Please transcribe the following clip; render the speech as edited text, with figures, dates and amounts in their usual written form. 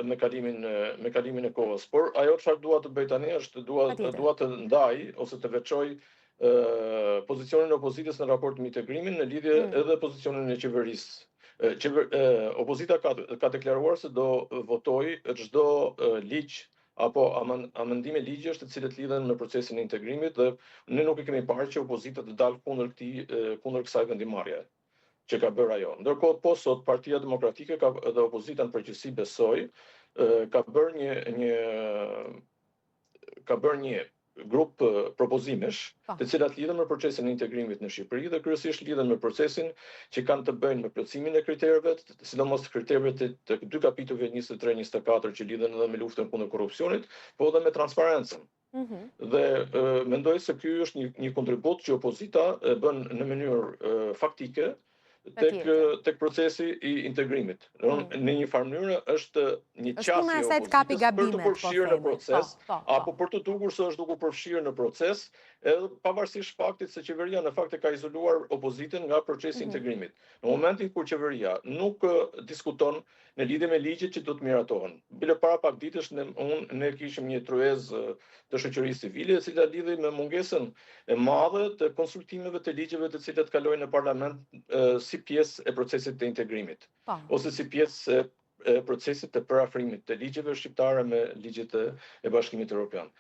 me kalimin e kohës. Por ajo çfarë dua të bëj tani është dua të ndaj ose të veçoj pozicionin e opozitës në raport me integrimin në lidhje edhe pozicionin e qeverisë. Opozita ka deklaruar se do votoj çdo ligj apo amendime ligjesh të cilët lidhen me procesin e integrimit dhe ne nuk e kemi parë që opozita të dalë kundër kësaj vendimarrje që ka bërë ajo. Ndërkohë po sot Partia Demokratike dhe opozita në përgjithësi besoj ka bërë një grup propozimesh, të cilat lidhen me procesin e integrimit në Shqipëri dhe kryesisht lidhen me procesin që kanë të bëjnë me plotësimin e kriterëve, sidomos kriterëve të dy kapitujve 23-24 që lidhen edhe me luftën kundër korrupsionit, po edhe me transparencën. Dhe mendoj se ky është një kontribut që opozita bën në mënyrë faktike tek procesi i integrimit. Në një farë mënyrë është një qasje e opozitës për të përfshirë në proces, apo për të dukur se është dukur përfshirë në proces, edhe pavarësisht faktit se qeveria në fakt e ka izoluar opozitën nga procesi i integrimit. Në momentin kur qeveria nuk diskuton në lidhje me ligjet që do të miratohen. Bile para pak ditësh ne kishim një truez të shoqërisë civile, e cila lidhej me mungesën e madhe të konsultimeve të ligjeve të cilat kalojnë në parlament si pjesë e procesit të integrimit, ose si pjesë e procesit të parafrimit të ligjeve shqiptare me ligjet e Bashkimit Evropian.